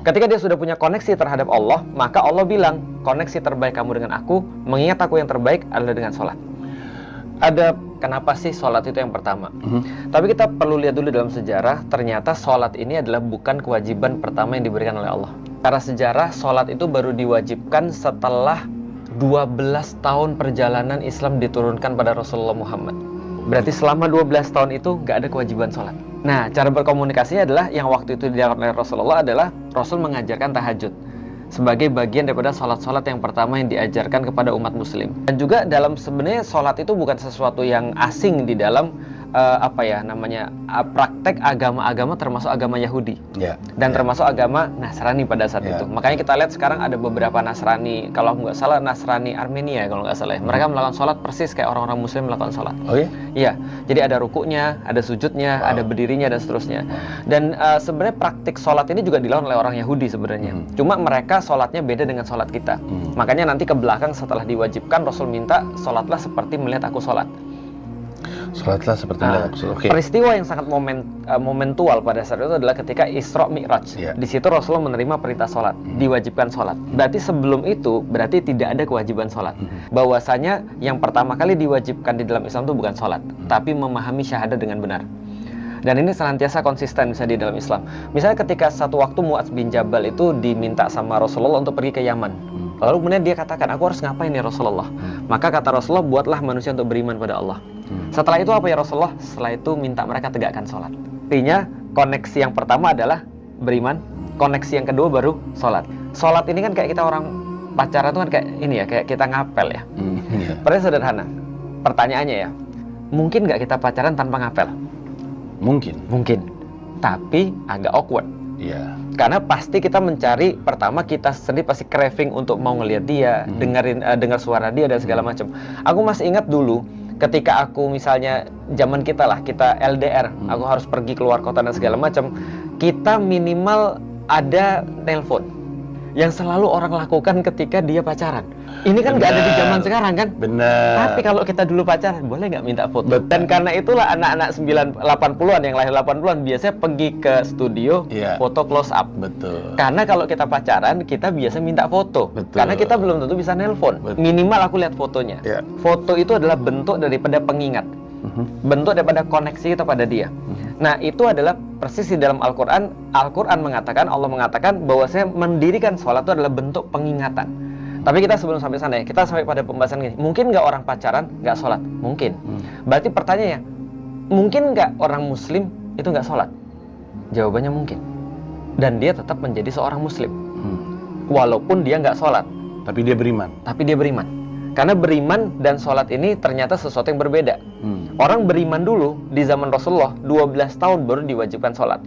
Ketika dia sudah punya koneksi terhadap Allah, maka Allah bilang, koneksi terbaik kamu dengan aku, mengingat aku yang terbaik adalah dengan sholat. Ada kenapa sih sholat itu yang pertama? Tapi kita perlu lihat dulu dalam sejarah, ternyata sholat ini adalah bukan kewajiban pertama yang diberikan oleh Allah. Secara sejarah, sholat itu baru diwajibkan setelah 12 tahun perjalanan Islam diturunkan pada Rasulullah Muhammad. Berarti selama 12 tahun itu nggak ada kewajiban sholat. Nah, cara berkomunikasinya adalah yang waktu itu dilakukan oleh Rasulullah adalah Rasul mengajarkan tahajud sebagai bagian daripada sholat-sholat yang pertama yang diajarkan kepada umat muslim. Dan juga dalam sebenarnya sholat itu bukan sesuatu yang asing di dalam praktek agama-agama termasuk agama Yahudi dan termasuk agama Nasrani pada saat itu. Makanya kita lihat sekarang ada beberapa Nasrani, kalau nggak salah Nasrani Armenia kalau nggak salah, mereka melakukan sholat persis kayak orang-orang muslim melakukan sholat. Oh ya? Iya, jadi ada rukuknya, ada sujudnya, ada berdirinya dan seterusnya. Dan sebenarnya praktik sholat ini juga dilakukan oleh orang Yahudi sebenarnya. Cuma mereka sholatnya beda dengan sholat kita. Makanya nanti ke belakang setelah diwajibkan, Rasul minta sholatlah seperti melihat aku sholat. Sholatlah seperti peristiwa yang sangat momentual pada saat itu adalah ketika Isra Mi'raj. Di situ Rasulullah menerima perintah sholat, diwajibkan sholat. Berarti sebelum itu berarti tidak ada kewajiban sholat. Bahwasanya yang pertama kali diwajibkan di dalam Islam itu bukan sholat, tapi memahami syahadat dengan benar. Dan ini senantiasa konsisten misalnya di dalam Islam. Misalnya ketika satu waktu Mu'adz bin Jabal itu diminta sama Rasulullah untuk pergi ke Yaman. Lalu kemudian dia katakan, aku harus ngapain ya Rasulullah? Maka kata Rasulullah, buatlah manusia untuk beriman pada Allah. Setelah itu apa ya Rasulullah? Setelah itu minta mereka tegakkan sholat. Artinya koneksi yang pertama adalah beriman, koneksi yang kedua baru sholat. Sholat ini kan kayak kita orang pacaran itu kan kayak ini ya, kayak kita ngapel ya. Padahal sederhana. Pertanyaannya ya, mungkin nggak kita pacaran tanpa ngapel? Mungkin. Tapi agak awkward. Karena pasti kita mencari, pertama kita sendiri pasti craving untuk mau ngelihat dia, dengar suara dia dan segala macam. Aku masih ingat dulu ketika aku misalnya zaman kita LDR, aku harus pergi keluar kota dan segala macam, kita minimal ada telepon yang selalu orang lakukan ketika dia pacaran. Ini kan nggak ada di zaman sekarang kan? Benar. Tapi kalau kita dulu pacaran, boleh nggak minta foto? Betul. Dan karena itulah anak-anak 80-an yang lahir 80-an biasanya pergi ke studio, foto close up. Betul. Karena kalau kita pacaran, kita biasa minta foto. Betul. Karena kita belum tentu bisa nelpon. Minimal aku lihat fotonya. Foto itu adalah bentuk daripada pengingat. Bentuk daripada koneksi kita pada dia. Nah, itu adalah persis di dalam Al-Quran. Al-Quran mengatakan, Allah mengatakan bahwasanya mendirikan sholat itu adalah bentuk pengingatan. Tapi kita sebelum sampai sana ya, kita sampai pada pembahasan gini. Mungkin nggak orang pacaran nggak sholat? Mungkin. Berarti pertanyaannya, mungkin nggak orang muslim itu nggak sholat? Jawabannya mungkin. Dan dia tetap menjadi seorang muslim. Walaupun dia nggak sholat. Tapi dia beriman. Karena beriman dan sholat ini ternyata sesuatu yang berbeda. Orang beriman dulu di zaman Rasulullah 12 tahun baru diwajibkan sholat.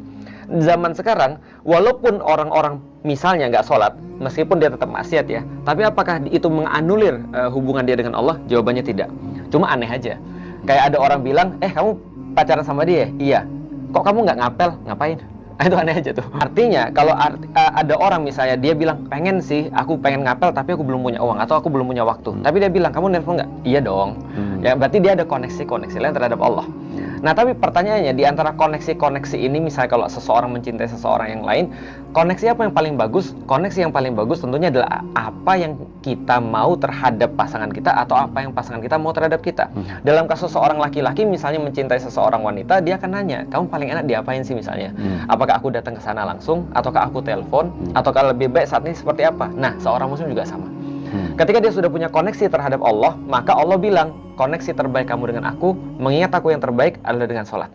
Zaman sekarang, walaupun orang-orang misalnya nggak sholat, meskipun dia tetap maksiat ya, tapi apakah itu menganulir hubungan dia dengan Allah? Jawabannya tidak. Cuma aneh aja. Kayak ada orang bilang, kamu pacaran sama dia? Iya. Kok kamu nggak ngapel? Ngapain? Itu aneh aja tuh. Artinya kalau ada orang misalnya dia bilang, pengen sih, aku pengen ngapel tapi aku belum punya uang atau aku belum punya waktu. Tapi dia bilang, kamu nelpon nggak? Iya dong. Ya berarti dia ada koneksi lain terhadap Allah. Nah, tapi pertanyaannya, di antara koneksi-koneksi ini, misalnya kalau seseorang mencintai seseorang yang lain, koneksi apa yang paling bagus? Koneksi yang paling bagus tentunya adalah apa yang kita mau terhadap pasangan kita atau apa yang pasangan kita mau terhadap kita. Dalam kasus seorang laki-laki misalnya mencintai seseorang wanita, dia akan nanya, kamu paling enak diapain sih misalnya? Apakah aku datang ke sana langsung? Ataukah aku telepon? Ataukah lebih baik saat ini seperti apa? Nah, seorang muslim juga sama. Ketika dia sudah punya koneksi terhadap Allah, maka Allah bilang, koneksi terbaik kamu dengan aku, mengingat aku yang terbaik adalah dengan sholat.